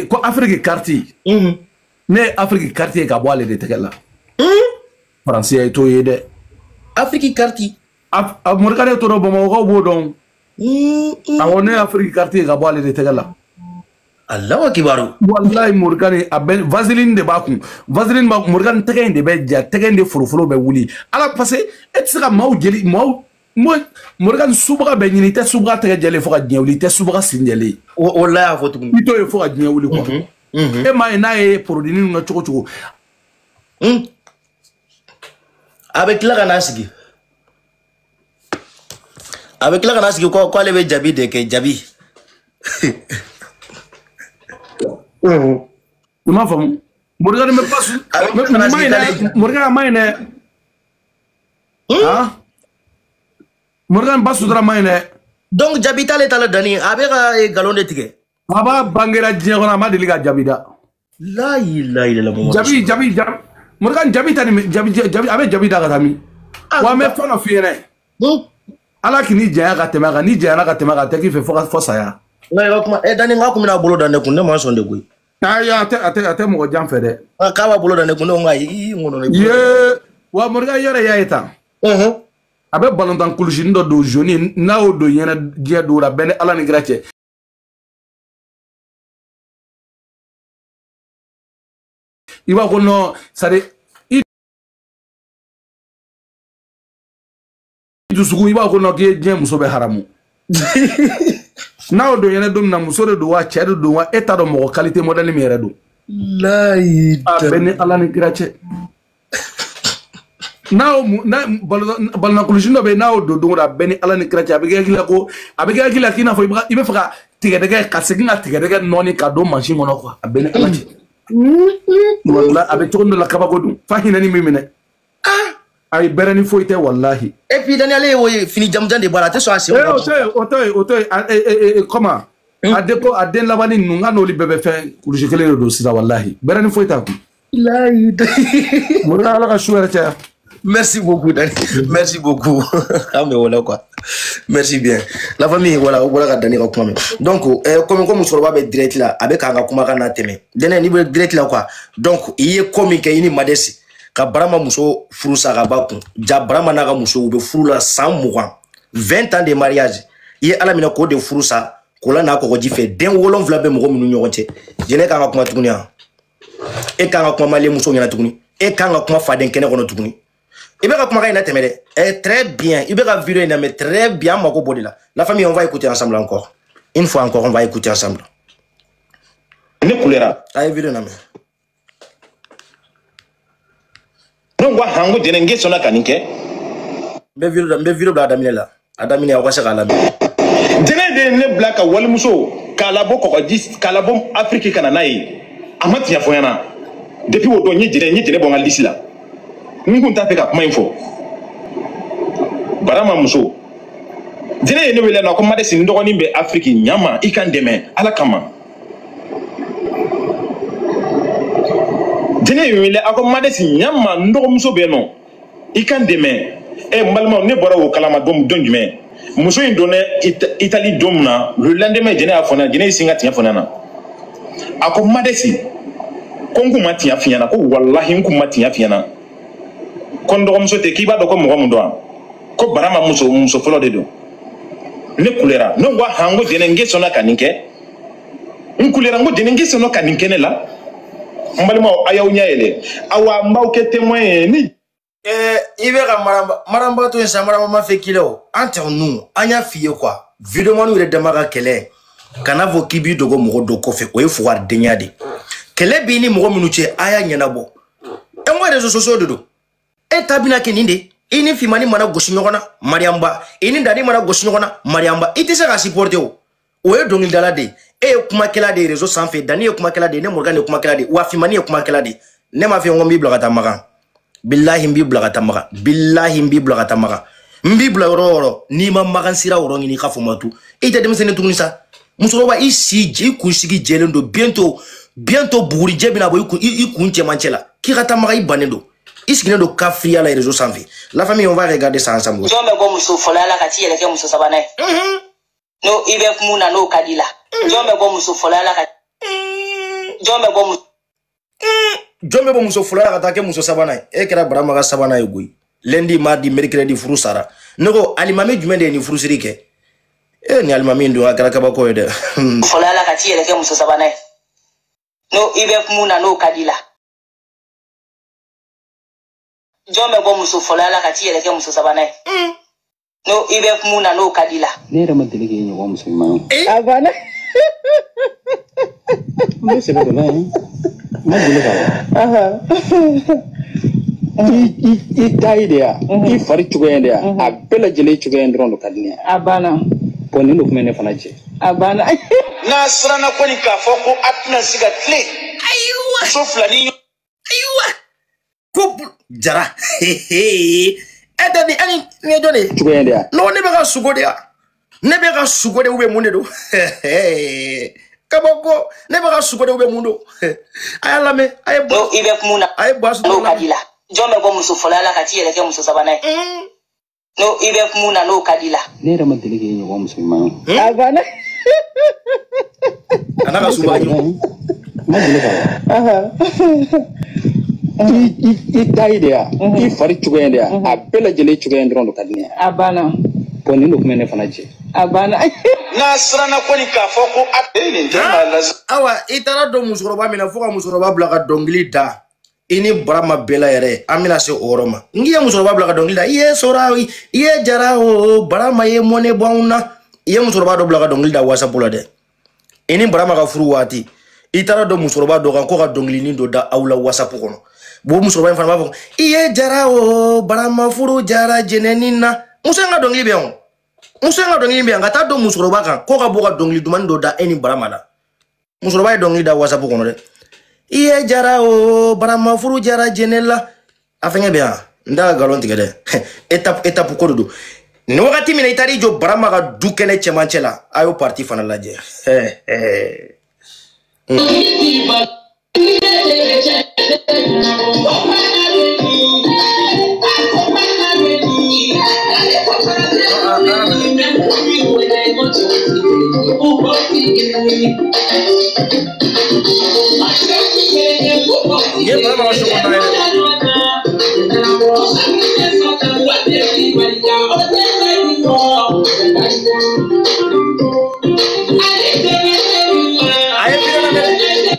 ko Afrique quartier ne Afrique quartier ka bo ale de tegela français to yede Afrique quartier Morgane to do Bamako bo don awone Afrique quartier ka bo ale de tegela Allahu akbar wallahi Morgane aben vaseline de bakun vaseline ba Morgane tegen de be ja tegen de furufuro be wuli ala parce et sera maw jeli maw Morgane subra be nyini te subra tege jeli fo ka diewli te subra sinjeli wallahi fotu ito e fo ka diewli ko e ma na e produit ni nga choko avec la kanasigi quoi le jabi de ke jabi ma fam Morgane me passe Morgane maine ah Morgane basu dra maine donc jabi tale tala dani abega galon de tige aba bangera jegona ma deliga jabida la ilaha illallah jabi Morgane jabi tani jabi abe jabi daga tami wa me fono fiere ala kini jaya ka temaga ni jaya ka temaga te ki fe fo saya la kuma e dani nga kuma na bolo dane kunde ma sonde goy aya ate mo jam fede ka ba bolo dane kunde ngai ngono ne ye wa Morgane yore ya eta abe ballon dan kulujin do joni na o do yena dia do la ben ala ni gratie iba ko no sare dusugu iba ko no ke je muso be haramu na o do yena dum na muso do wa chere do wa eta do mo qualité modèle mi redo la ita ben ala ni gratie na balna kulujin do be na o do da ben ala ni gratie abege gila kina fo ibe faka tigedege kasegina tigedege noni ka do machine mono ko ben ala ci wallahi abe tokondo la kaba godum fahina ni mimine ay berani foite wallahi et puis Daniel wo fini jamjan de bala te so asi otoy comment adeko aden labani nunga no li bebe fe kuluji kele do sida wallahi berani foita ko ilahi mura ala ka shuwara ta merci beaucoup Daniel merci beaucoup mais voilà quoi merci bien la famille voilà ka Daniel ko donc comme musoro be direct là avec anga kuma kana teme dene ni be direct là quoi donc iye comique ini madesi ka barama muso furu sa ka bakun ja barama na ka muso be furu la 20 ans de mariage iye ala mina ko de furu sa ko la na ko ko jife den wolon vla be mo minu nyonte dene ka kuma tuguni e ka kuma male muso nyana tuguni e ka kuma faden kene ko no tuguni ibe ka kuma ka ina temele très bien ibe ka vidéo ina mais très bien mako bodila la famille on va écouter ensemble encore une fois encore on va écouter ensemble ne kulera ay vidéo na me donc wa hango dene nge sona kanike be vidéo bla adamine wa saka la dene de ne black wal muso kala bo ko dis kala bo Afrique kana nayi amati ya foyana depuis wo do nyi dene bon ngal disila ngun ta fe ka kuma info barama muso dene ne wele na ko made sin ndogoni be Afrique nyama ikan deme ala kama dene wele ako made sin nyama ndogo muso be no ikan deme mbalma ne bora wo kalama dom donjume muso indone Italie domna le lendemain dene afona dene singa tiya fona na ako made si kongu matiya fiana ko wallahi nku matiya fiana kondo muso te kiba do ko mo mundo ko barama muso folo de do ne kulera no wa hango dene nge sona kanike nkulera ngo dene nge sona kanike ne la mbalima ayaw nyaele awa mbaw ke témoin ni ibe ka maramba to insa maramba ma fe kilo entre nous anya fiye quoi vidéo manu re damaga kele kana vo kibi dogo mo do ko fe o e fuwar denyade kele bi ni mo minuche aya nyana bo engo réseaux sociaux do tabina keninde ini fimani mana gosi nyogona mariamba ini dadi mana gosi nyogona mariamba itise ka supporter o e dongil dalade kuma kela de réseaux sans fait dani kuma kela de ne Morgane kuma kela de wa fimani kuma kela de ne ma fi ngombi blogata maga billahi mbi blogata maga billahi mbi blogata maga mbi blogoro ni ma magan sira oro ni ka fumatu ite dem sene tunisa musoro isi je kunsigi jelendo bientôt buri jebina bo ikunche manchela ki kata maga ibanendo iskine do kafria la réseau sans vie la famille on va regarder ça ensemble jombe go muso folala kati yeleke muso sabane no ibe kumuna no kadila jombe go muso folala kati Jombe bon Jombe bon muso fula ka take muso sabana e kera Brahma ka sabana e goy lundi mardi mercredi furu sara nego alimami jumende ni furu sirike ni alimami ndo akara kaba ko de fula la ka ti yele ke muso sabana no ibe muna no kadila Jombe bon muso fula la ka ti yele ke muso sabana no ibe muna no kadila ne da madele ke ni wa musulman abana ne se ba madele ba I tayi de ya I fari cogoya de ya a bɛɛ lajɛlen cogoya dɔrɔn do ka di ne ye a banna bon nin de kun bɛ ne fana cɛ a banna n'a siranna kɔni k'a fɔ ko a tɛna se ka tilen muso fila ni ko jara edani ani ne jone cogoya de ya no ne bɛ ka sugo de ya ne bɛ ka sugo de ube mun de do kabako ne bɛ ka sugo de ube mun do aya lame ay no ibe muna ay boasu no kadila Jombe bon muso fula la ka ti yele ke muso sabana no ibe muna no kadila ne da madele ke ni wa musulman a banna anaka suba madele ba I tayi de ya I fari cogoya de ya a bɛɛ lajɛlen cogoya dɔrɔn do ka di ne ye a banna bon nin de kun bɛ ne fana cɛ a banna n'a siranna kɔni k'a fɔ ko a nin tɛ maa la awa I taara dɔn musokɔrɔba min na fo ka musokɔrɔba bila ka dɔnkili da I ni Brahma bela yɛrɛ an bɛna se o yɔrɔ ma n'i ye musokɔrɔba bila ka dɔnkili da I ye sora I ye jara o Brahma ye mɔnɛ bɔ anw na I ye musokɔrɔba dɔ bila ka dɔnkili da WhatsApp la dɛ I ni Brahma ka furu waati I taara dɔn musokɔrɔba dɔ kan ko ka dɔnkilinin dɔ da aw la WhatsApp kɔnɔ bo musokɔrɔba in fana b'a fɔ I ye jara o Brahma furu jara jɛnɛni na muso in ka dɔnkili bɛ yan muso in ka dɔnkili bɛ yan ka taa dɔn musokɔrɔba kan ko ka bɔ ka dɔnkili dumanni dɔ da e ni Brahma la musokɔrɔba ye dɔnkili da WhatsApp kɔnɔ dɛ I ye jara o Brahma furu jara jɛnɛla a fɛngɛ bɛ yan n t'a galon tigɛ dɛ étape ko de don ni wagati min na I taara I jɔ Brahma ka du kɛnɛ cɛmancɛ la a y'o parti fana lajɛ ye Brahma ka sogo na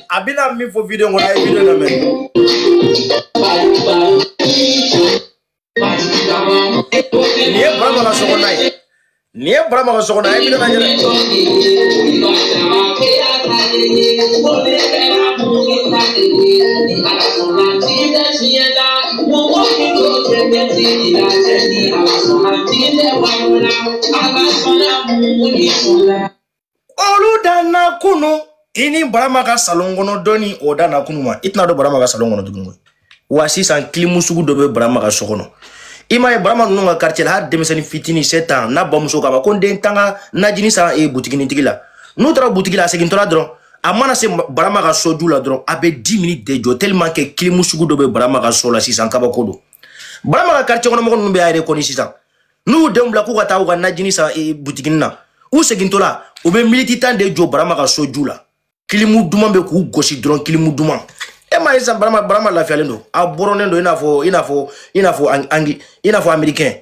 a bɛna min fɔ video kɔnɔ a ye video lamɛn nin ye Brahma ka sogo na ye nin ye Brahma ka sogo na a ye video lajɛ olu danna kunu I ni Brahma ka salon kɔnɔ dɔɔni o danna kunu ma I tɛna dɔn Brahma ka salon kɔnɔ tuguni wa sisan kilimu sugu dɔ bɛ Brahma ka so kɔnɔ I m'a ye Brahma ninnu ka quartier la hali denmisɛnnin fitinin 7 ans n'a bamuso k'a ma ko n den tan ka najini san butikinin la n'u taara butigi la a segintɔla dɔrɔn a mana se Brahma ka soju la dɔrɔn a bɛ 10 minutes de jɔ tellement que kilimu sugu dɔ bɛ Brahma ka so la sisan kabako don Brahma ka quartier kɔnɔ mɔgɔ ninnu bɛ a yɛrɛ kɔni sisan n'u y'u denw bila k'u ka taa u ka najini san butikinin na u segintɔla u bɛ minute 10 de jɔ Brahma ka soju la kilimu duman bɛ k'u gosi dɔrɔn kilimu duman e ma ye sisan Brahma lafiyalen don a bɔrɔnen don i n'a fɔ américain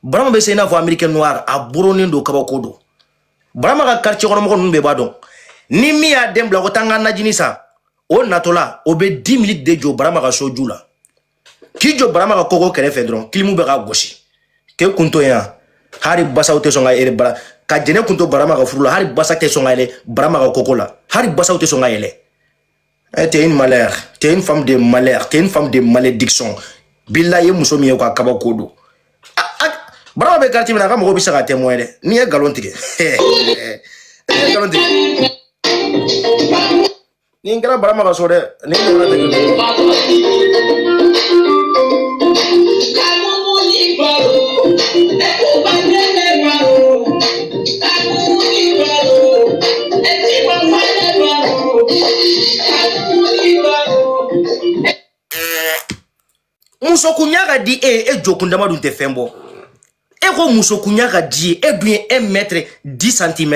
Brahma bɛ se i n'a fɔ américain noir a bɔrɔnen don kabako don Brahma ka quartier kɔnɔ mɔgɔ ninnu bɛɛ b'a dɔn ni min y'a den bila ko taa n ka najini san o natɔla o bɛ 10 minutes de jɔ Brahma ka soju la k'i jɔ Brahma ka kɔkɔ kɛrɛfɛ dɔrɔn kilimu bɛ k'a gosi k'e kun to yan hari basaw tɛ sɔn ka yɛlɛ ka jɛnɛ kun to Brahma ka furu la hari basa tɛ sɔn ka yɛlɛ Brahma ka kɔkɔ la hari basaw tɛ sɔn ka yɛlɛ t'es une malheur t'es une femme de malheur t'es une femme de malédiction billahi ye muso min ye ka kabako don Brahma bɛ quartier min na a ka mɔgɔw bɛ se ka témoin dɛ n'i ye galon tigɛ n'i ye galon tigɛ ni n kɛra Brahma ka so dɛ ni n galon tigɛ muso kunya ka di e jokundama dun tɛ fɛn bɔ e ko muso kunya ka di e dun ye 1 mètre 10 cm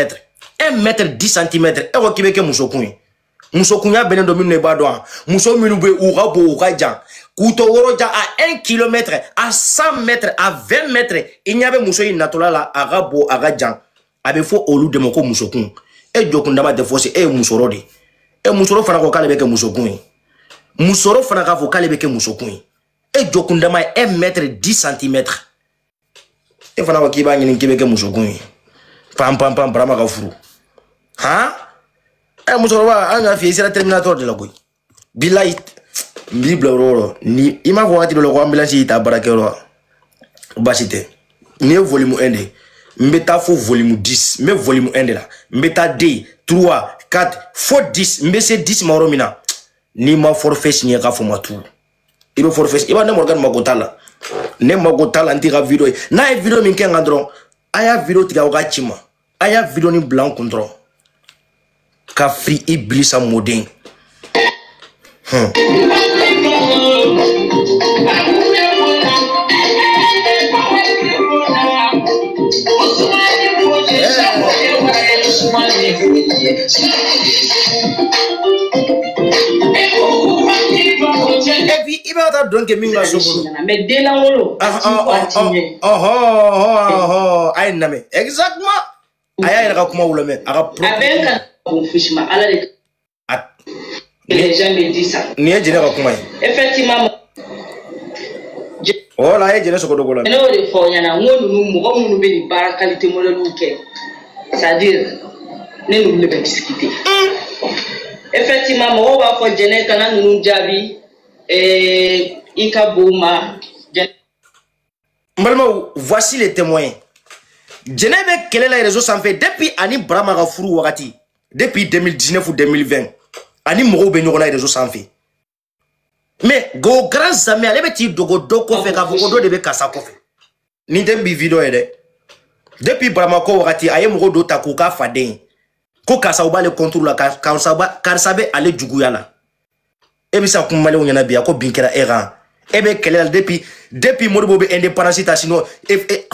1 mètre 10 cm e ko k'i bɛ kɛ muso kun ye muso kunya benen do minne ba do muso minu be uga bo uga jan kuto woro ja à 1 km à 100 mètres à 20 mètres inyabe muso yi natola la aga bo aga jan abe fo olu de moko muso kun e jokunda ma de fo se e musoro de e musoro fana ko kale be ke muso kun musoro fana ka fo kale be ke muso kun e jokunda ma 1 mètre 10 cm e fana ko kiba nyini kibe ke muso kun pam pam pam brama ka furu ha e musoro ba anga fi sira terminator de la goy billahi bible roro ni ima ko wati lo ko ambulance ita barakero basite ni volume 1 mbeta fo volume 10 me volume 1 la mbeta 2 3 4 fo 10 mbese 10 maro mina ni ma forfait signé ka fo matu ibe forfait iba ne morgan magotala ne magotala ndira video na e video min kenga dron aya video tiga ka chima aya video ni blanc control ka free iblisa modin Et puis il va ta donc minga sokolo mais dès là wolo ay name exactement aya ira kuma wulo me aga abenka confusion ala les gens me disent ça ni ejine ka kuma effectivement la ejine sokodo gola no de fo yana ngonu nu mo munu be ni bara qualité mo le luke c'est-à-dire ne nous le discuter effectivement mo ba fo jene kana nu jabi Ikabouma. Voici les témoins. Djenebe quel est les réseaux sans fait depuis Ani Brahma Furu Wakati, depuis 2019 ou 2020. Ani Moro Benyora les réseaux sans fait. Mais go grand zami ale beti dogo doko fe ka fokodo de be kasa kofe. Ni te bi video ede. Depuis Brahma ko Wakati aye Moro do takuka faden. Ko kasa uba le contrôle la ka sabe ale juguyala. Ebi sa kumale onyana biya ko binkera era ebe kelel depuis Modibo be indépendance ta sino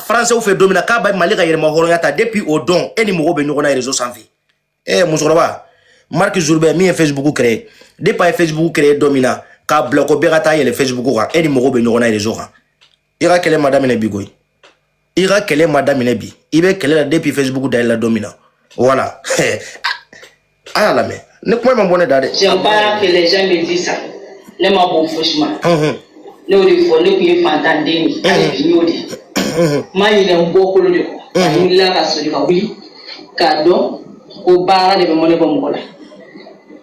français ou fait domina ka ba mali ga yerma horoyata depuis au don eni mo be nyona réseau sans vie musoroba Mark Zourbe mi Facebook créé depuis Facebook créé domina ka bloquer be gata yele Facebook ko eni mo be nyona réseau ka ira kele madame ne bigoy ira kele madame ne bi ibe kele depuis Facebook da la domina voilà ah la mais ne pouvez pas m'abonner d'aller. J'aime pas que les gens me disent ça. Ne m'a bon franchement. Ne le faut ne puis fantander. Allez vignoli. Ma il est un beau colonel. Il l'a rassuré ka oui. Cadeau au bar de mon bon mola.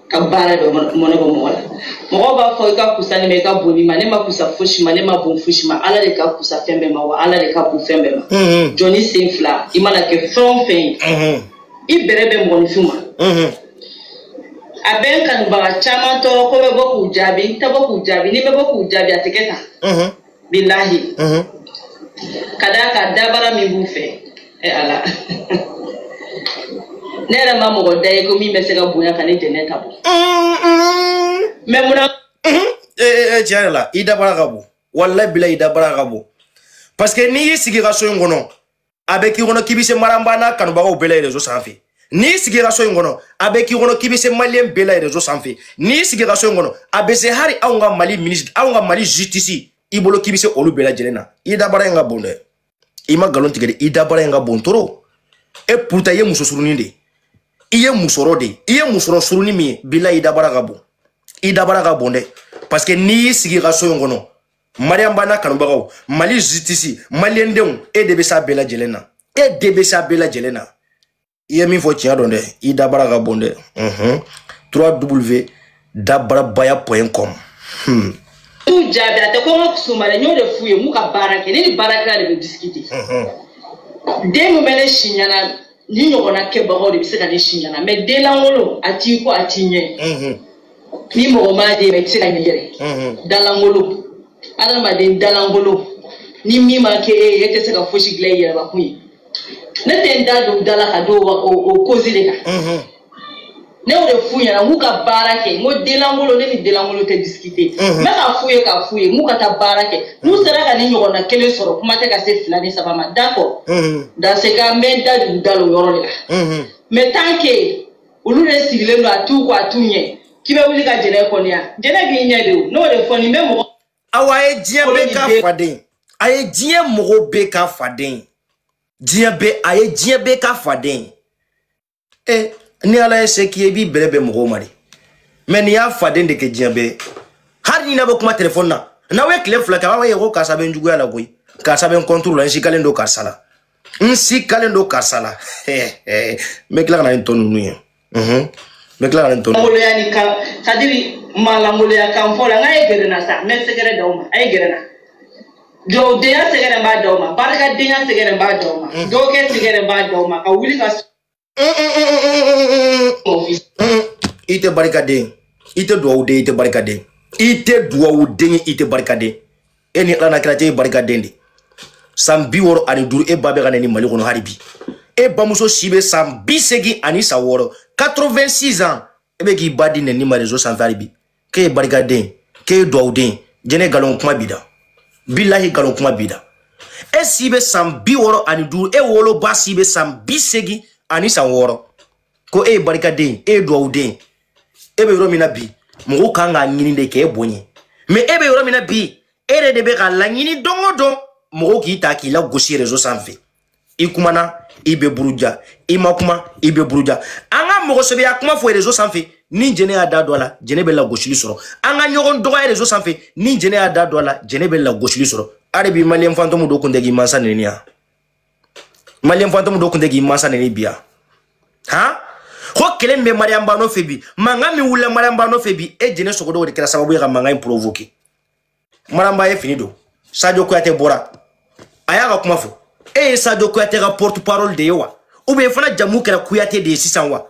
Ka bar de mon bon mola. Mo ba fo ka kusani me ka boni ma ne ma kusa franchement ne ma bon franchement ala de ka kusa fembe ma wa ala de ka bu fembe ma. Johnny Sinfla imala ke from fin. I berebe mon fuma. Aben kan ba chama to ko be boku jabi ta boku jabi ni be boku jabi atiketa billahi kada ka dabara mi bufe e ala nera ma mo dai ko mi mesega buya kan internet abo memuna tiara idabara gabo wallahi billahi idabara gabo parce que ni sigira so ngono avec ngono kibise marambana kan ba o bele rezo sanfi ni sigira so ngono abeki ngono kibise malien bela réseau sans fait ni sigira so ngono abese hari aunga mali ministre aunga mali justice ibolo kibise olu bela jelena ida bara nga bonde ima galon tigede ida bara nga bontoro e pourta ye muso suruni de iye musoro de iye musoro suruni mi bila ida bara ga bonde parce que ni sigira so ngono mariam bana kanubagaw mali justice malien dem e de be sa bela jelena Iye min fo tiya donde I dabara ga bonde 3w.dabarabaya.com tu jabi ate ko mo kusumale nyo de fuye mu ka barake ni baraka le discuter demo mele shinyana ni nyogona ke bago de biseka de shinyana mais de la ngolo ati ko atinye ni mo ma de me tsika nyere dalangolo adama de dalangolo ni mi ma ke yete seka foshi gle yere ba kuyi ne tenda do dala ka do o kozile ka ne o de fuya na muka barake mo delangolo ne ni delangolo te discuter me ka fuye muka ta barake nous sera ka ni nyona kele soro kuma te ka se flani sabama d'accord dans ce cas menda du dalo yoro le mais tant que olu ne sigile no atu ko atunye qui va vous dire que Jene Konya. Jene Binyado, non, le phone, même. Awaye Dien Beka Fadin. Aye Dien Moro Beka Fadin. Dien Be, aye Dien Beka Fadin. Eh, ni ala ese qui est bi belebe Moro Mari. Mais ni a Fadin de que Dien Be. Harni na bokuma téléphone na. Na we clé flaka wa yero ka saben jugu ala goy. Ka saben contrôle en si kalendo ka sala. Nsi kalendo ka sala. Me kla na ton nuye. Me kla na ton. Molo ya ni ka sadiri mala molo ya kan fola ngai gerena sa me segere dawma ay gerena. Jo de ya segere ba dawma barka de ya segere ba dawma. Do ke segere ba dawma ka wuli ka ite barikade. Ite do de ite barikade. Ite duwa dengi ite barikade eni ala krate barikade ndi sambi woro ani duru e babe ganani mali kono haribi e bamuso sibe sambi segi ani saworo 86 ans ebe ki badi ne ni marezo san haribi ke barikade ke duwa den jene galon kuma bida billahi galon kuma bida e sibe sambi woro ani duru e wolo ba sibe sambi segi ani saworo ko e barikade e duwa den ebe romina bi Mou kanga ngini de ke bonye. Mais ebe yoro mina bi. Ere de be ka la ngini dongo don. Mou ki ta ki la gosi réseau sanfe. Ikumana ibe buruja. Imakuma ibe buruja. Anga mou sebe akuma fo réseau sanfe. Ni jene ada dola jene be la gosi li soro. Anga nyogon doga réseau sanfe. Ni jene ada dola jene be la gosi li soro. Are bi malien fantomu do kundegi mansa nenia. Malien fantomu do kundegi mansa nenia bia. Ha? Ho kelen be Mariamba no febi manga mi wula Mariamba no febi e jene sogodo de kera sababu ya manga improvoke Mariamba e finido Sadio Kouyaté bora aya ga kuma fo e Sadio Kouyaté ga porte parole de yowa ou be fana jamu kera Kouyaté de 600 wa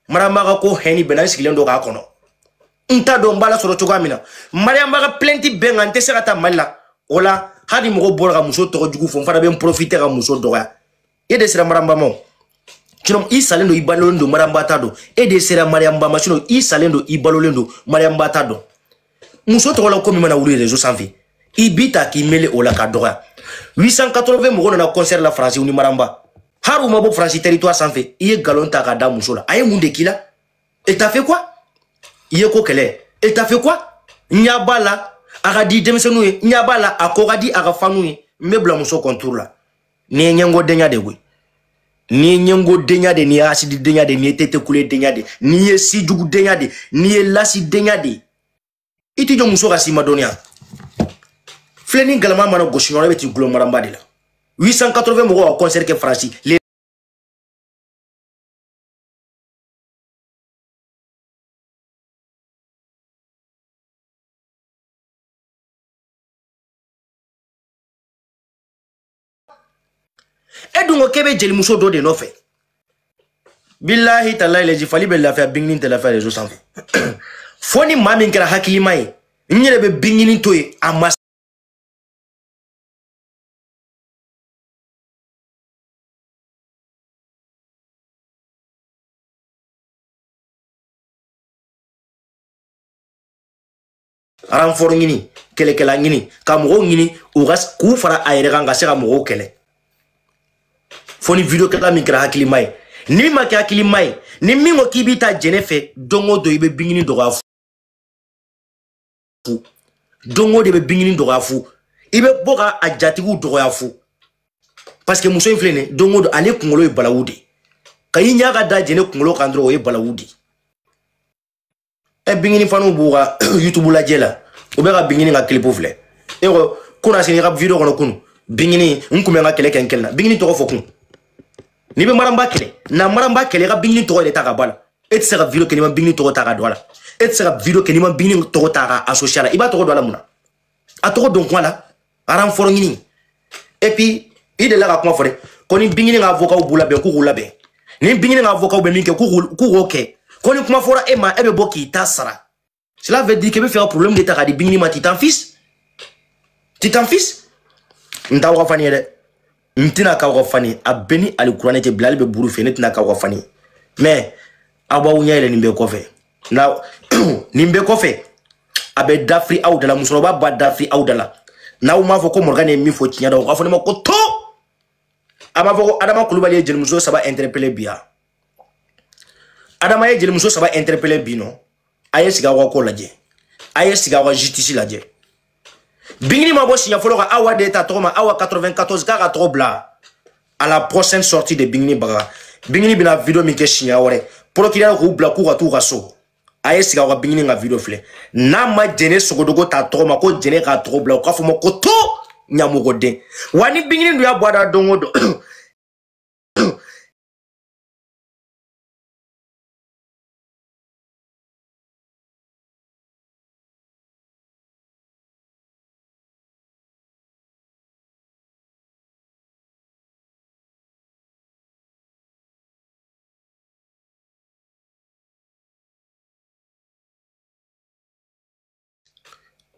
Mariamba ga ko heni benan sikilendo ga kono nta do mbala soro chogamina Mariamba ga plenty benga ntese kata malla ola hadi mo bora ga muso to jugu fo fana be profiter ga muso doya e de sira Mariamba mo Chino isalendo ibalolendo marambatado e de sera mariamba machino isalendo ibalolendo mariambatado muso to la komi mana wuri réseau sanfi ibita ki mele ola ka doya 880 mo na concert la France uni maramba haru mabo France territoire sanfi iye galon ta ka da muso la aye munde kila et t'as fait quoi iye ko kele et t'as fait quoi nyabala aga di demsenu nyabala akoga di aga fanu mebla muso contour la ni nyengo denya de we ni nyengo denya de ni asidi denya de ni tete kule denya de ni esi jugu denya de ni lasi denya de iti jo muso kasi madonia fleni galama mano goshino beti gulo maramba de la 880 mo au concert que France les edungo kebe jeli muso do de no fe billahi tallahi leji fali be la fa bingin te la fa les autres foni mami ngara hakili mai nyere be bingin to e amas aran for ngini kele kala ngini kam go ngini o gas ku fara ayre ganga se kam go kele foni video kala mi kra hakili mai ni ma ka hakili mai ni mi ngo kibita jenefe dongo do ibe bingini do gafu dongo de be bingini do gafu ibe boka ajatigu do gafu parce que muso inflene dongo do ale kungolo e balawudi kayinya ga da jene kungolo kandro e balawudi e bingini fanu buga YouTube la jela o be ga bingini ga clip ofle e ko kuna sini ga video kono kunu bingini nkume ga kele kenkelna bingini to ko fokun ni be maramba kele na maramba kele ga bingini to ta ga bala et sera video ke ni ma bingini to ta ga dola et sera video ke ni ma bingini to ta ga associala iba to dola muna a to donc wala aran for ngini et puis ide la ga kuma fore ko ni bingini ga avocat o bula be ku rula be ni bingini ga avocat o be minke ku roke ko ni kuma fora e ma ebe boki ta sara cela veut dire que be faire problème de ta ga di bingini ma titan fils ndaw fani de ntina ka fani abeni alquran te blal be buru fe ntina ka fani mais abawu nyaile nimbe ko fe na nimbe ko fe abe dafri awdala musoroba ba dafri awdala na uma fo ko morgane mi fo tinya do afoni mako to ama fo adama kulubali jeli muso saba interpeller bia adama ye jeli muso saba interpeller bino aye siga wa ko lajɛ aye siga wa justice lajɛ bingini ma bo sinya folo ka awa de ta toma awa 94 ka tro bla à la prochaine sortie de bingini baga bingini bina video mi ke sinya wore procureur ko bla ko ka tu ka so aye siga wa bingini nga video fle na ma jene sogodogo ta toma ko jene ka tro bla ko fo mo ko to nyamugo de wani bingini ndu ya bwada dongo do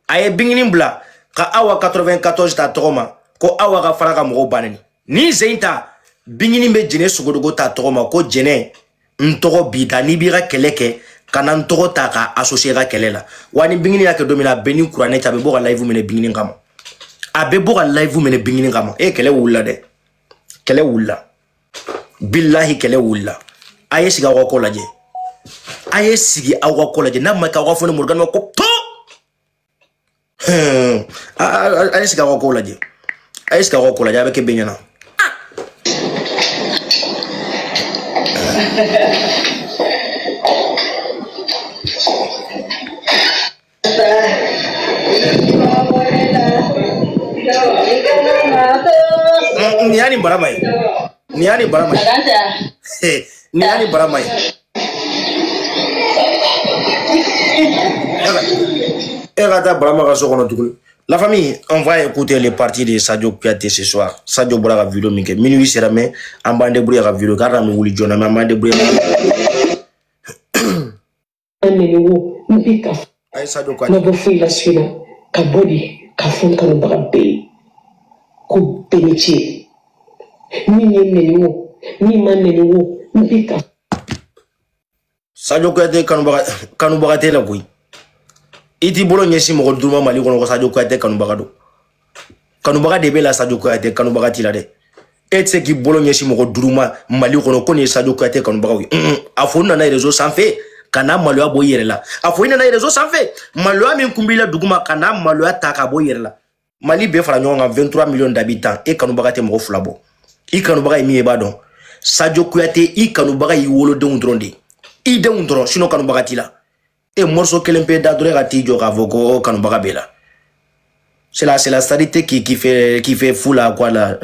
aye bingini bla ka awa 94 ta togoma ko awa ka fara ka mo banani ni zeinta bingini be jene sugodogo ta togoma ko jene ntogo bida ni bira keleke kana ntogo ta ka associer ka kelela wani bingini yake domina beni kurane ta be bo ka live mene bingini ngama abe bo ka live mene bingini ngama e kele wulla de kele wulla billahi kele wulla aye siga ko laje aye sigi awa ko laje na maka wa fone morgan ko to aye siga ko laje aye siga ko laje avec benyana Niani baramai niani baramai niani baramai La famille, on va écouter les parties de Sadio Kouyaté ce soir. Sadio Bola la vidéo minke. Minuit sera mais en bande de bruit la vidéo car on voulait John en bande de bruit. Ay Sadio Kouyaté. Na fui la suina ka body ka fon ka no babe. Ko beniti. Ni nyemelo ni manelo mbika. Sadio Kouyaté kanu bagate la boy. Iti bolo nyesi mo duma mali ko Sadio Kouyaté kanu bagado. Kanu bagade be la Sadio Kouyaté kanu bagati la de. Etse ki bolo nyesi mo duma mali ko ni Sadio Kouyaté kanu bagawi. Afona na réseau sans fait kana maloya boyere la. Afona na réseau sans fait maloya min kumbila duguma kana maloya taka boyere la. Mali be fara nyonga 23 millions d'habitants e kanu bagate mo flabo. I kanu baga mi e badon. Sadio Kouyaté i kanu baga yi wolo de undronde. I de undron sino kanu bagati la. Et morceau que l'on peut d'adore à Tidjo Ravoko Kanubaga Bela. C'est la stabilité qui fait fou là quoi là.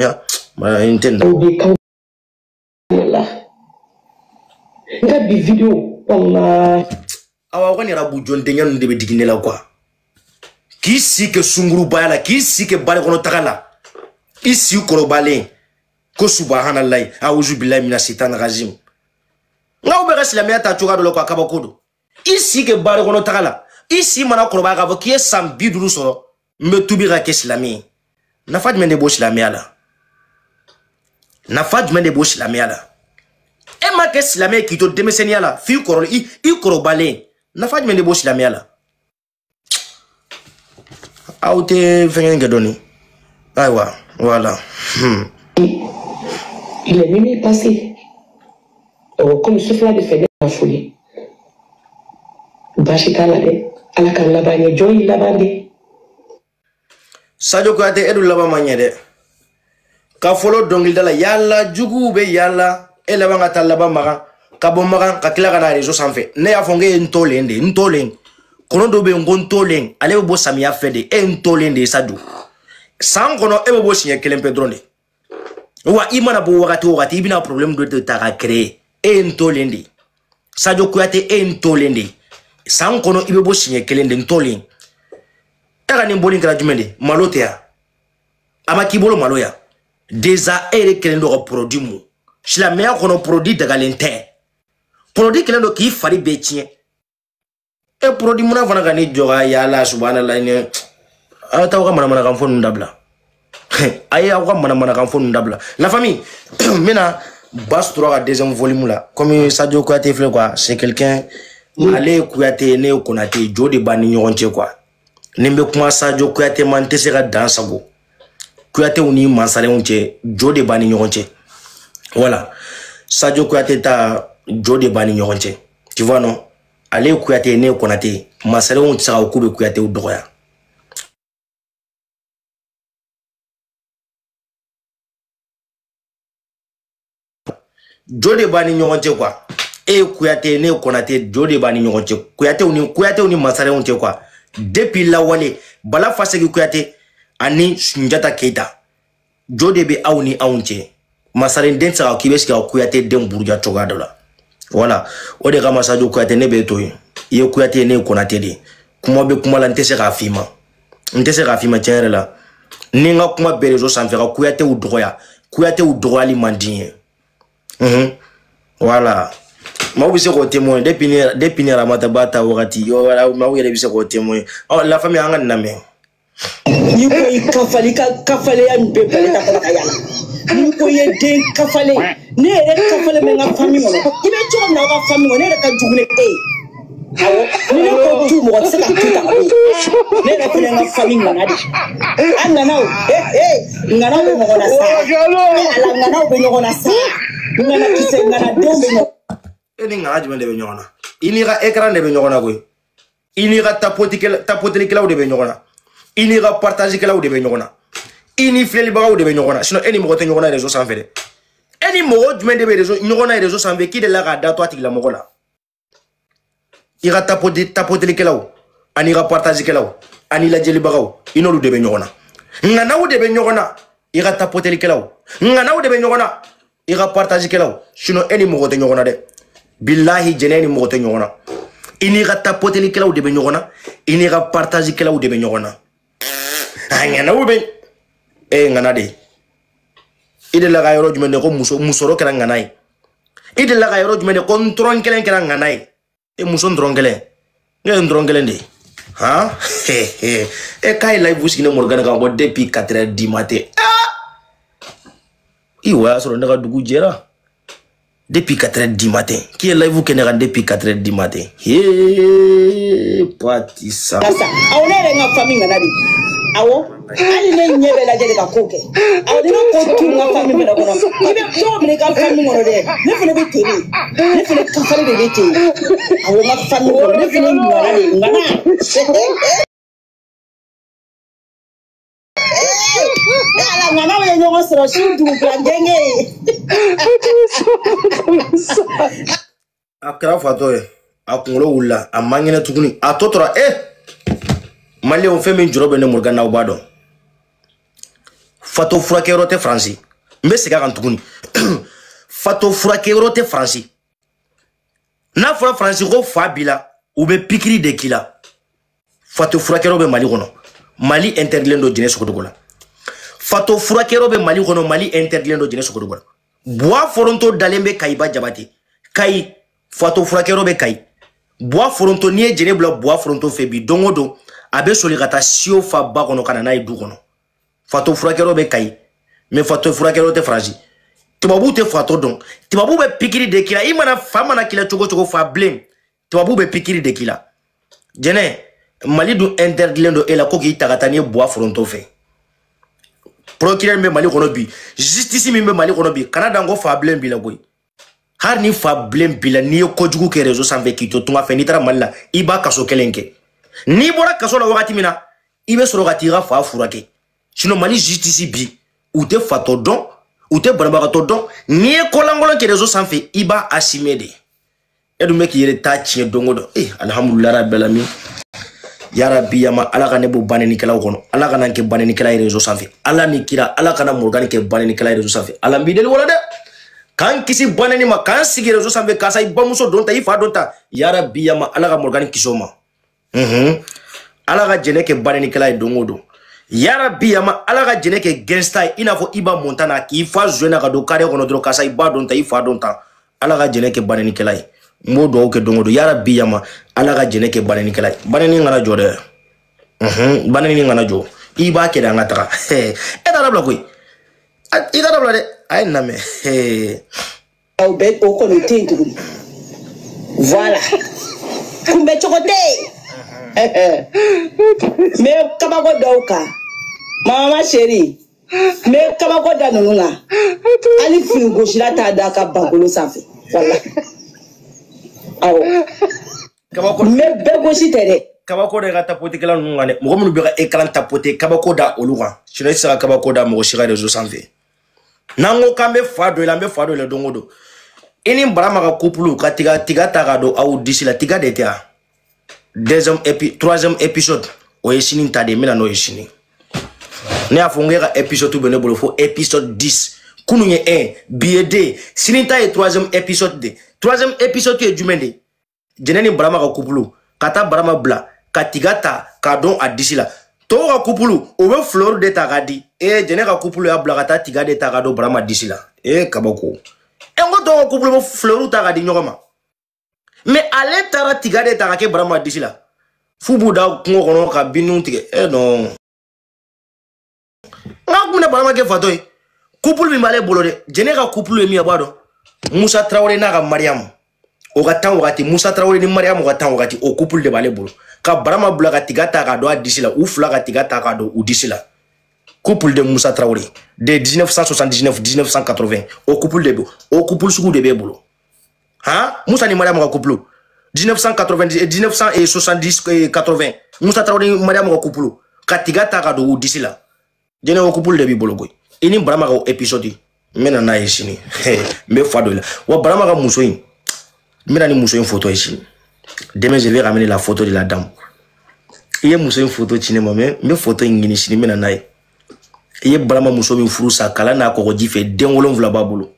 Nintendo. Regarde vidéo on a awa on ira boujon de nyan de digine là quoi. Qui si que sunguru bala qui si que bale kono takala. Ici ko bale ko subhanallah a'udhu billahi minash shaitanir rajim. Nga ubega silamia ta chuga do ko akabakodo. Ici que barre kono takala ici mana koroba ka qui est sans biduru soro me tubira ke islami na fad men de bo islami ala na fad men de bo islami ala e ma ke islami ki to demeseni ala fi korol i korobale na fad men de bo islami ala aute fengen gedoni aywa voilà il est même passé comme ce fla de faire la folie. Bashikala de ala kan labanye joy labande Sadio Kouyaté edu labamanye de ka folo dongil dala yalla jugu be yalla e labanga ta labamaga ka bomaga ka kila kana réseau sans fait ne ya fonge ntolen kono do be ngontolen ale bo samia fede e ntolen de Sadio san kono e bo signé kelen pedronde wa imana bo wakati ibina problème de ta ka créer e ntolen de Sadio Kouyaté e ntolen de san kono ibe bo signé kelen de ntolin taka ni mboli ngara jumende malotea ama kibolo maloya déjà ere kelen do produit mu sila meya kono produit daga lente produit kelen do ki fari be tien e produit muna fana gani joga ya la subhanallah ne ata ko mana kan fonu ndabla aya ko mana kan fonu ndabla la famille mina bastro ga deuxième volume là comme Sadio Kouyaté fait quoi c'est quelqu'un ale Kouyaté ne Konaté jodi bani ñonche quoi nimbe kuma Sadio Kouyaté man tese ga dansago Kouyaté uni mansale unche jodi bani ñonche voilà Sadio Kouyaté ta jodi bani ñonche tu vois non ale Kouyaté ne Konaté masarenw tɛ se ka k'u bɛ Kouyatéw dɔgɔya. Jo de b'a ni ɲɔgɔn cɛ quoi. Kouyaté ne Konaté jo de b'a ni ɲɔgɔn cɛ. Kouyatéw ni masarenw tɛ quoi. Depuis lawale Bala Fasegi Kouyaté ani Sunjata Keita jo de bɛ aw ni anw cɛ. Masaren den tɛ se ka k'i bɛ sigi ka Kouyaté den buruja cogoya dɔ la. Voilà. O de kama Sadio Kouyaté ne bɛ to yen. I ye Kouyaté ne Konaté de. Kuma bɛ kuma la n tɛ se k'a f'i ma. N tɛ se k'a f'i ma tiɲɛ yɛrɛ la. Ni n ka kuma bɛɛ réseau sanfɛ ka Kouyatéw dɔgɔya. Kouyatéw dɔgɔyali man di n ye. Voilà. Maaw bɛ se k'o témoin depuis ni Ramata Ba ta wagati. Maaw yɛrɛ bɛ se k'o témoin. La famille an ka nin lamɛn. Ni ko i kafaleya min bɛ bali ta kɔnɔ ka yala. Ni ko ye den kafale. Ne yɛrɛ kafale bɛ n ka famille kɔnɔ. I bɛ cogo min na aw ka famille kɔnɔ ne yɛrɛ ka jugu ni e ye. Awɔ ni ne ko tu mɔgɔ tɛ se ka tu ta ka bɔ yen. Ne yɛrɛ fana n ka famille ŋana de. An ŋanaw ŋanaw bɛ ɲɔgɔn na sa. Ala ŋanaw bɛ ɲɔgɔn na sa. Ŋana kisɛ ŋana denw bɛ ɲɔgɔn. E ni ŋana jumɛn de bɛ ɲɔgɔn na? I n'i ka écran de bɛ ɲɔgɔn na koyi. I n'i ka tapotelikɛlaw de bɛ ɲɔgɔn na. I n'i ka partageikɛlaw de bɛ ɲɔgɔn na. I ni filɛlibagaw de bɛ ɲɔgɔn na. Sinon e ni mɔgɔ tɛ ɲɔgɔn na réseau sanfɛ dɛ. E ni mɔgɔ jumɛn de bɛ ɲɔgɔn na réseau sanfɛ k'i delila k'a da to a tigilamɔgɔ la? I ka tapotelikɛlaw ani ka partageikɛlaw ani lajɛlibagaw i n'olu de bɛ ɲɔgɔn na. Ŋanaw de bɛ ɲɔgɔn na. I ka tapotelikɛlaw. Ŋanaw de bɛ ɲɔgɔn na. I ka partageikɛlaw. Sinon e ni mɔgɔ tɛ ɲɔgɔn na dɛ. Billahi jɛnɛ ni mɔgɔ tɛ ɲɔgɔn na. I n'i ka tapotelikɛlaw de bɛ ɲɔgɔn na. I n'i ka partageikɛlaw de bɛ ɲɔgɔn na. Ŋanaw bɛ ŋana de. I delila ka yɔrɔ jumɛn de ko musɔrɔ kɛra ŋana ye. I delila ka yɔrɔ jumɛn de ko n dɔrɔn kelen kɛra ŋana ye. Muso n dɔrɔn kelen. Ne ye n dɔrɔn kelen de. Han? K'a ye live sigi ne Morgan kan ko depuis 4h du matin. I o y'a sɔrɔ ne ka dugu jɛra. Depuis 4h du matin. Qui est live kɛ ne kan depuis 4h du matin. Patisa. Asa, aw ne yɛrɛ n ka famille ŋana de. Awɔ, hali ne ɲɛ bɛ lajɛ de ka ko kɛ. Awɔ, ni ne ko tu n ka famille fɛnɛ kɔnɔ. I bɛ cogo min i ka famille kɔnɔ dɛ, ne fɛnɛ bɛ ten de. Ne fɛnɛ kafali de bɛ ten. Awɔ, n ka famille kɔnɔ, ne fɛnɛ ŋana de, ŋana. Ala ŋana bɛ ɲɔgɔn sɔrɔ su dugu bilankɛŋɛ. A kɛra fatɔ ye. A kunkolo wulila. A man kɛnɛ tuguni. A tɔ tora Maliyɛnw fɛn min jɔrɔ bɛ ne Morgan na aw b'a dɔn. Fato furakɛyɔrɔ tɛ Faransi. N bɛ segin a kan tuguni. Fato furakɛyɔrɔ tɛ Faransi. N'a fɔra Faransi ko fa b'i la, u bɛ pikiri de k'i la. Fato furakɛyɔrɔ bɛ Mali kɔnɔ. Mali interdilen don Jɛnɛ Sogodogo la. Fato furakɛyɔrɔ bɛ Mali kɔnɔ. Mali interdilen don Jɛnɛ Sogodogo la. Bois Foronto dalen bɛ Kayiba Jabate. Kayi fato furakɛyɔrɔ bɛ Kayi. Bois Foronto n'i ye Jɛnɛ bila Bois Foronto fɛ bi don o don a bɛ soli ka taa siyo fa ba kɔnɔ ka na n'a ye du kɔnɔ. Fato furakɛyɔrɔ bɛ Kayi. Mais fato furakɛyɔrɔ tɛ Faransi. Tubabu tɛ fato dɔn. Tubabu bɛ pikiri de k'i la. I mana fa mana k'i la cogo cogo fa bilen. Tubabu bɛ pikiri de k'i la. Jɛnɛ Mali dun interdilen don e la ko k'i ta ka taa n'i ye Bois Foronto fɛ. Procureur min bɛ Mali kɔnɔ bi, justice min bɛ Mali kɔnɔ bi, kana dan ko fa bilen b'i la koyi. Hali ni fa bilen b'i la n'i ye kojugu kɛ réseau sanfɛ k'i to tunga fɛ n'i taara Mali la i b'a kaso kelen kɛ. N'i bɔra kaso la wagati min na i bɛ sɔrɔ ka t'i ka fa furakɛ. Sinon Mali justice bi u tɛ fatɔ dɔn u tɛ banabagatɔ dɔn n'i ye kɔlankolon kɛ réseau sanfɛ i b'a assumer de. E dun bɛ k'i yɛrɛ ta tiɲɛ don o don. Alhamdulilahi rabbil alamin. Yarabi yama ala ka ne bɔ banenikɛlaw kɔnɔ. Ala kana n kɛ banenikɛla ye réseau sanfɛ. Ala ni kira ala kana Morgan kɛ banenikɛla ye réseau sanfɛ. Ala n b'i deli wala dɛ. K'an kisi baneni ma k'an sigi réseau sanfɛ k'a sa i bamuso don ta i fa don ta. Yarabi yama ala ka Morgan kisi o ma. Ala ka Jɛnɛ kɛ banenikɛla ye don o don. Yarabi yama ala ka Jɛnɛ kɛ gangsta ye i n'a fɔ Iba Montana k'i fa zoena ka don carré kɔnɔ dɔrɔn k'a sa i ba don ta i fa don ta. Ala ka Jɛnɛ kɛ banenikɛla ye. N b'o dugawu kɛ don o don. Yarabi yama ala ka Jɛnɛ kɛ banenikɛla ye. Baneni kana jɔ dɛ. Baneni kana jɔ. I b'a kɛ de an ka taga. E t'a dabila koyi. I t'a dabila dɛ. A ye na mɛn. Aw bɛ o kɔni tɛ yen tuguni. Voilà. Kunbɛ cogo tɛ yen. N bɛ kabako da o kan. Mama chérie. N bɛ kabako da ninnu kan. Hali fini gosira t'a da a ka bankolo sanfɛ. Voilà. Awɔ. Mais bego si tere. Kabako de tapoter kala nungane. Mo mo be écran tapoter kabako da oluga. Sinon sera kabako da mo shira réseau santé. Nango kambe fado lambe fado le dongodo. Ini brama ka couple ka tiga tagado au d'ici la tiga de tia. Troisième épisode. O yesini tade mena no yesini. Ne afongera épisode bene bolo fo épisode 10. Kununye 1 BD. Sininta e troisième épisode de. Troisième épisode est du mende. Jeneni brama ka couple kata brama bla katigata kadon a d'ici la. To ka couple o be fleur de tagadi. Jene ka couple ya bla kata tiga de tagado brama d'ici la. Kabako. Engo to ka couple mo fleur tagadi nyokoma. Mais allez tara tiga de tagake brama d'ici la. Fubu da kungo kono ka binu tige. Non. Ngakuna brama ke fatoy. Couple mi male bolode. Jene ka couple mi abado. Moussa Traoré na ka Mariam. O ka tan wakati Moussa Traoré ni Mariam o ka tan wakati o couple de bale bolo. Ka brama bula ka tigata ka do a d'ici la ou fla ka tigata ka do ou d'ici la. Couple de Moussa Traoré de 1979-1980 au couple de au couple sugu de bolo. Hein? Moussa ni Mariam ka couple 1970-80 Moussa Traoré ni Mariam ka couple ka tigata ka do ou d'ici la. Jene o couple de bolo goy. Ini brama ka épisode mena na yesini. Me fado la. Wa brama ka musoyin. Mena ni musoyin photo yesini. Demain je vais ramener la photo de la dame. Iye musoyin photo cinéma mais me photo ngini sini mena na ye. Iye brama musoyin furu sa kala na ko jife dengolon vla babulu.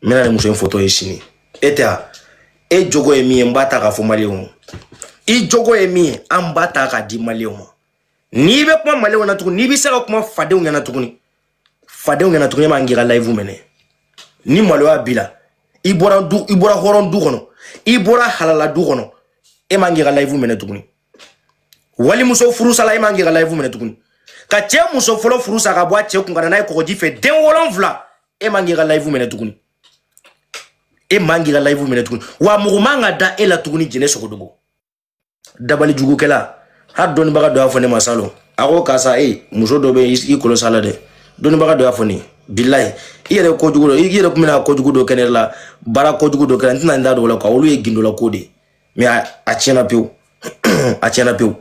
Mena ni musoyin photo yesini. Eta e jogo emi mbata ka fo malion. I jogo emi ambata ka di malion. Ni be kuma malion na tukuni ni bi sera kuma fade ngana tukuni. Fade ngana tukuni mangira live mene. Ni malo abila. Ibora horon du kono. Ibora halala du kono. E mangira live mene tukuni. Wali muso furu sala e mangira live mene tukuni. Ka che muso folo furu sa ka bwa che kungana na ko jife den wolon vla e mangira live mene tukuni. E mangira live mene tukuni. Wa mugumanga da ela tukuni jene sokodogo. Dabali jugu kela. Ha doni baga do afone masalo. Ako kasa muso dobe i kolo sala de. Doni baga do afone. Billahi iyere ko jugudo iyere kumina ko jugudo kenela bara ko jugudo kan tina nda do la ko olu e gindo la ko de mais a tiena piu a tiena piu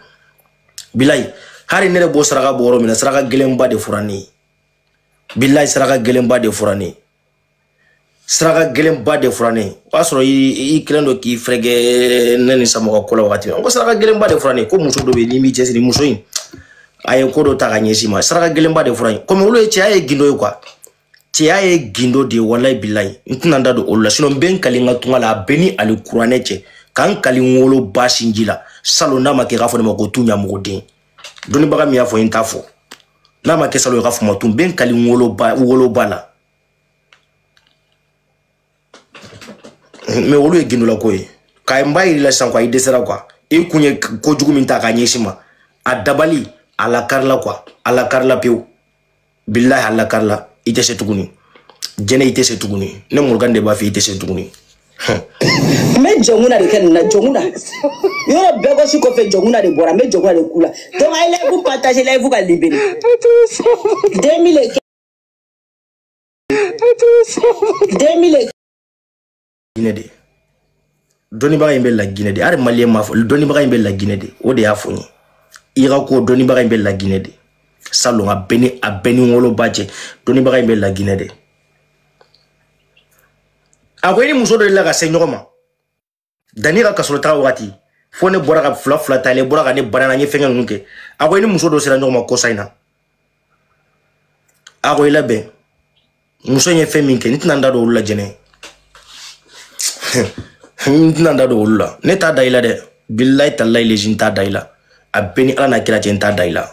billahi hari nere bo saraka boro mina saraka gelemba de furani billahi saraka gelemba de furani pasro i klendo ki frege neni samo ko la wakati ko saraka gelemba de furani ko muso do be limi jesi ni muso yin aye ko do taganyesi ma saraka gelemba de furani comme olu e tia e gindo yo quoi tia e gindo de wallahi billahi ntinanda do olu sinon ben kalinga tungala beni ali kuraneche kan kalingolo basinjila salo na ma ke gafo ne mako tunya mugodi doni baga mi afo intafo na ma ke salo gafo ma tum ben kalingolo wolo bala me olu e gindo la koy kay mbay la san ko ay desera quoi e kunye ko jugu min ta ka nyesima adabali ala karla quoi ala karla piu billahi ala karla ite se tuguni jene ite se tuguni ne Morgan de ba fi ite se tuguni me jonguna de ken jonguna yo bego si ko fe jonguna de bora me jonguna de kula donc ay lay vous partager lay vous ka libérer 2000 Guinée de doni baga imbe la Guinée de are malien ma fo doni baga imbe la Guinée de o de afoni ira ko doni baga imbe la Guinée de salon a beni ngolo baje doni baga imbe la Guinée de akoyini muso do la ka senyoma danira ka solota wati fone bora ka fla tale bora ka ne banana nye fenga nunke akoyini muso do sera nyoma ko saina akoyila be muso nye feminke ntinanda do la jene ntinanda do la neta daila de billahi tallahi lejinta daila abeni ala na kira jenta daila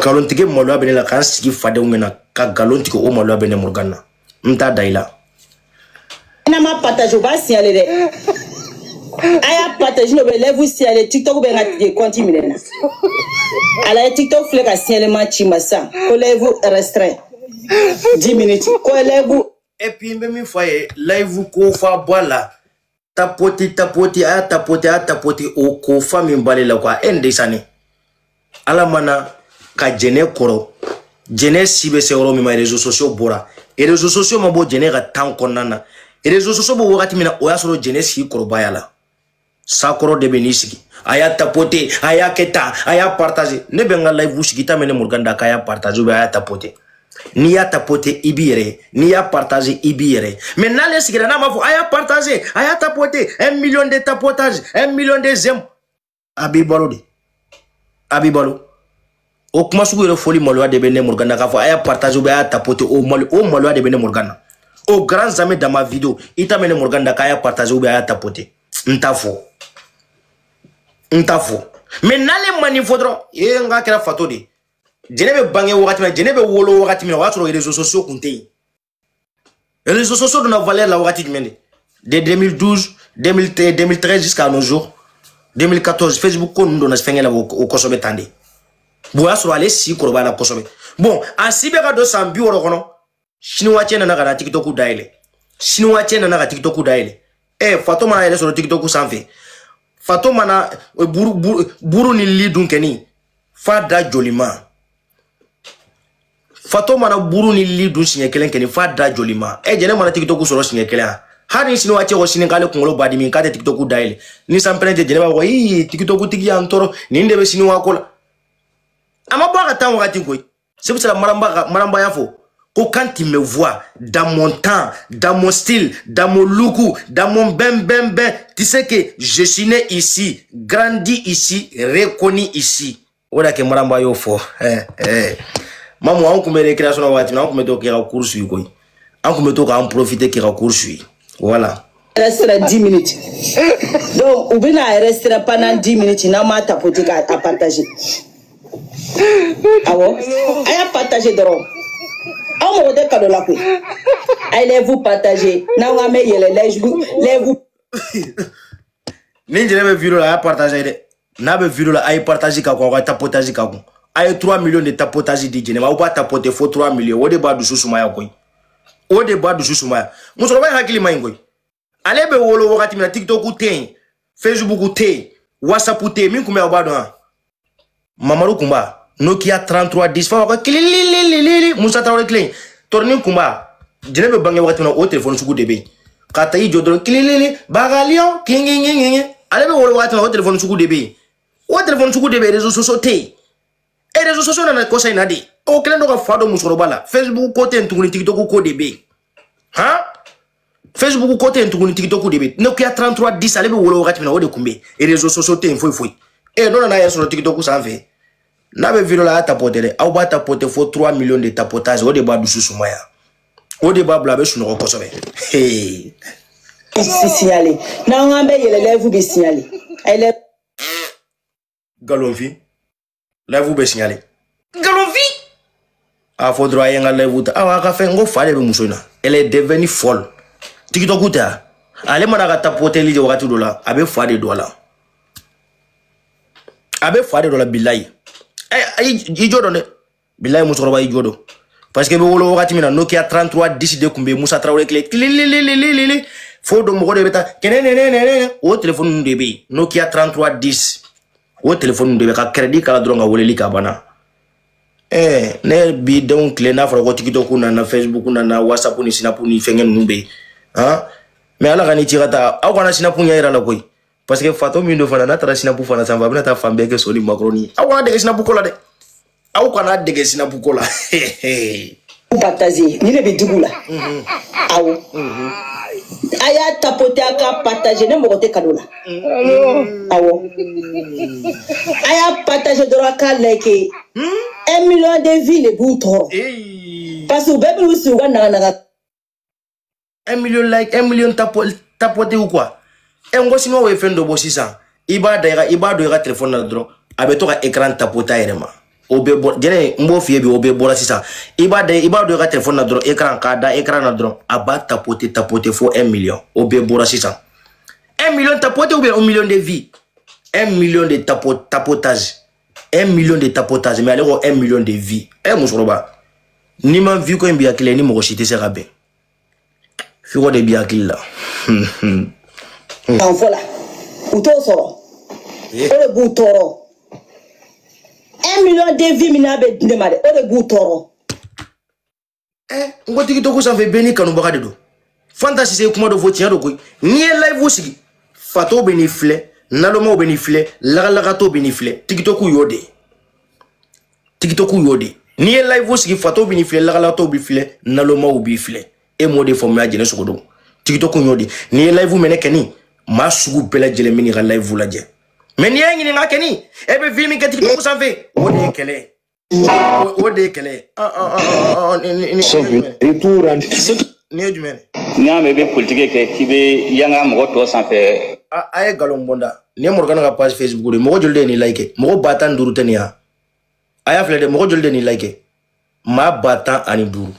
galontike malo abeni la kan sigi fade ngena ka galontike o malo abeni Morgana nta daila na ma partage ba siale de aya partage no be level siale TikTok be ngati continue na ala TikTok fle ka siale ma chimasa ko level restreint 10 minutes ko level et puis même foyer live ko fa bola tapoti o ko fami mbale la kwa ende sani ala mana ka jene koro jene sibe se oro mi ma réseaux sociaux bora et réseaux sociaux mabo jene ga tan konana et réseaux sociaux bo wakati mina o ya soro jene si koro bayala Sakoro de Benisiki. Aya tapoter, aya keta, aya partager. Ne benga live sigi ta mene Morganda kaya partager ou aya tapoter. Ni ya tapoter ibire, ni ya partager ibire. Maintenant les sigira na mafo aya partager, aya tapoter 1 million de tapotage, 1 million de zem. Abibalo de. Abibalo. O kuma sugu yɛrɛ foli maloya de bɛ ne Morgana k'a fɔ a y'a partage ou bien a y'a tapoter o maloya de bɛ ne Morgana au grand jamais dans ma vidéo i t'a mɛn ne Morgana k'a y'a partage ou bien a y'a tapoter n t'a fɔ mais n'ale ma nin fɔ dɔrɔn n k'a kɛra fato de jɛnɛ bɛ bange wagati min na jɛnɛ bɛ wolo wagati min na o y'a sɔrɔ réseaux sociaux kun tɛ yen réseaux sociaux donna valeur la wagati jumɛn de 2012 2013 jusqu'à nos jours 2014 Facebook ko ninnu donna fɛnkɛ la o kɔsɔbɛ tan de bon y'a sɔrɔ ale si kɔrɔbaya la kosɛbɛ bon a si bɛ ka don san 60 kɔnɔ chinois cɛ nana ka na TikTok dayɛlɛ chinois cɛ nana ka TikTok dayɛlɛ Fato mana yɛrɛ sɔrɔ TikTok sanfɛ Fato mana buru ni li dun kɛni fa da jolima Fato mana buru ni li dun siɲɛ kelen kɛni fa da jolima jɛnɛ mana TikTok sɔrɔ siɲɛ kelen hali ni chinois cɛ ko sini k'ale kunkolo ba dimi k'a tɛ TikTok dayɛlɛ ni sanpɛrɛn tɛ jɛnɛ b'a fɔ ii TikTok tigi y'an tɔɔrɔ nin de bɛ chinois ko la ama baka tan wakati koy c'est pour ça maramba yafo ko quand il me voit dans mon temps dans mon style dans mon look dans mon ben tu sais que je suis né ici grandi ici reconnu ici oda ke maramba yo fo mamu an kumbe récréation wakati an kumbe to kira course yi koy an kumbe to ka en profiter kira course yi voilà restera 10 minutes donc ou bien restera pendant 10 minutes na ma tapoter à partager. Ah bon? Aya partager doro. Aw mo de cadeau la ko. Allez-vous partager. Na nga me yele lève-vous. Ni jere be vidéo la partager de. Na be vidéo la ay partager ka ko tapotage ka ko. Ay 3 millions de tapotage di jene ma ou pas tapoter faut 3 millions. O de ba du susuma ya ko. O de ba du susuma. Mo so ba hakili ma ngoy. Ale be wolo wakati mina TikTok te, Facebook te, WhatsApp te, min kumbe ba do ha. Mamaru kumba Nokia 3310 fa ko kilililili Musa Traoré clean torni kumba jene be bange wakati na o téléphone sugu debe kata yi jodron kililili bagalion kingingingi ale be wolo wakati na o téléphone sugu debe réseaux sociaux te et réseaux sociaux na ko say na di o kelen do ka fado musoro bala Facebook ko te ntunguni TikTok ko debe ha Facebook ko te ntunguni TikTok debe Nokia 3310 ale be wolo wakati na o de kumbe et réseaux sociaux te foi non na ya sur TikTok sanfé na be vidéo la tapoter au ba tapoter faut 3 millions de tapotage o de ba du susumaya o de ba blabe sunu ko sobe hey signaler na ngambe yele lève be signaler elle galonfi lève be signaler galonfi a faudra yenga lève ta ka fe ngo fale be musona elle est devenue folle TikTok ta ale mana ka tapoter li wakati do la abe fade do la abe fade do la billahi i jodo ne billahi musoroba i jodo parce que be wolo wakati mina Nokia 3310 de kumbe Musa Traoré clé fo do mo de beta kenene o téléphone de be Nokia 3310 o téléphone de be ka crédit kala dronga woleli ka bana ne bi donc clé na fara ko TikTok na Facebook na WhatsApp ni Snap ni fengen numbe hein mais ala gani tirata aw kana Snap nya ira la koy parce que Fato mindo fana na tara Snap fana samba bina ta fambe ke soli macaroni aw kana de Snap ko la de aw kana de Snap ko la partager ni le be dugula aw aya tapoter aka partager ne mo te kadola aw aya partager dora ka like 1 million de vues le bouton parce que bébé ou sur na 1 million like 1 million tapoter ou quoi ngo sino we fendo bo sisa iba do ira téléphone na dro abe to ka écran tapota erema obe bo jene mbo fie bi obe bo la sisa iba do ira téléphone na dro écran ka da écran na dro aba tapoter fo 1 million obe bo la sisa 1 million tapoter ou bien 1 million de vie 1 million de tapotage 1 million de tapotage mais alors 1 million de vie musoroba ni ma vie ko mbi akile ni mo chité se rabe fi ko de bi akile la en voilà ou to soro o de butoro 1 million de vie minabe ndemade o de butoro ngo TikTok ça fait béni kanu baka de do fantasy c'est kuma do fo tiaro ko ni live aussi Fato beni flé naloma beni filɛ lagalagato beni filɛ TikTok yo de ni ye live sigi fato beni filɛ lagalagato bi filɛ naloma bi filɛ e mo de fɔ ma jɛnɛ sogodo TikTok yo de ni ye live mene kɛni ma sugu bɛɛ lajɛlen min ka live lajɛ mais ni ye ɲininka kɛni e bɛ film kɛ TikTok sanfɛ o de ye kɛlɛ o de ye kɛlɛ ni ye jumɛn ni y'a mɛn i bɛ politique kɛ k'i bɛ yanga mɔgɔ tɔ sanfɛ a ye nkalon bɔnda ni ye Morgane ka page Facebook de mɔgɔ joli de ye nin like mɔgɔ 15,000 tɛ nin ya a y'a filɛ de mɔgɔ joli de ye nin like maa 15,000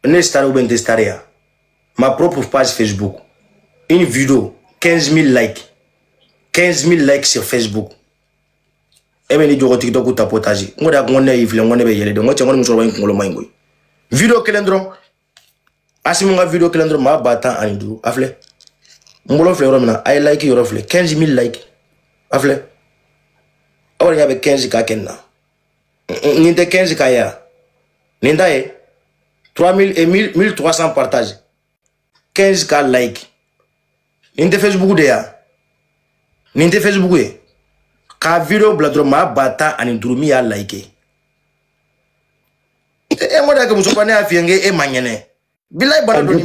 ne star ou bien te star ya ma propre page Facebook une vidéo 15,000 likes 15,000 likes sur Facebook e bɛ ni jogo TikTok tapotage ngo da ngo ne yifle ngo ne be yele de ngo cɛ ngo muso ba ngolo maingo video kelen dɔrɔn asimu nga video kelen dɔrɔn ma 15,000 a filɛ mbolo filɛ yɔrɔ min na a ye like yɔrɔ filɛ 15,000 like a filɛ aw yɛrɛ bɛ 15 ka kɛ na nin tɛ 15 ka ya nin ta ye 3,000 et 1,300 partage 15 ka like nin tɛ Facebook de ya nin tɛ Facebook ye ka video bila dɔrɔn maa 15,000 min y'a like e mo da ke muso ne a fienge e manyene bilay bara do ni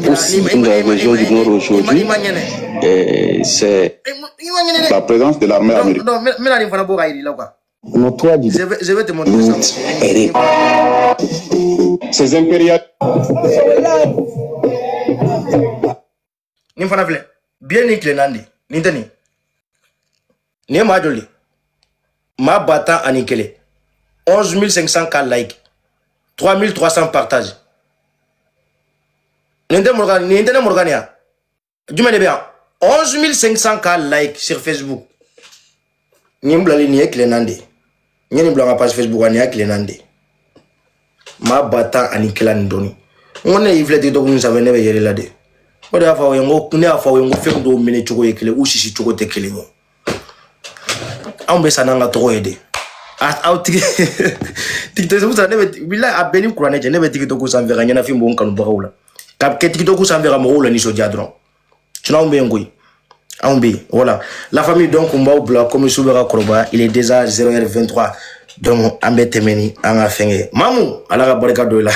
c'est la présence de l'armée américaine. Non, mais la fana bo gairi là quoi. Je vais te montrer ça. Ces impériales. Ni fana vle bien ni clenandi ni tani. Ni ma joli. Ma bata anikele. 11,500 k like. 3,300 partages. Ninte Morgania. Du me bien. 11,500 k like sur Facebook. Nimblali ni eklenande. Ni blanga page Facebook ani eklenande. Ma bata anikela ndoni. Ngone yifle TikTok ni savane be yere lade. Ode afa wengo ne afa wengo fem do mene choko ekele u sisi choko tekele ngo. Ambe sananga to ede. TikTok vous savez bila abeni kurane je ne be TikTok sanvera nyana fimbo nkanu bagaula kap ke TikTok sanvera mo la ni so diadron tu na umbe ngoi ambe voilà la famille donc on va au bloc comme soubera koroba il est déjà 0h23 donc ambe temeni anga fenge mamu ala ka baraka do la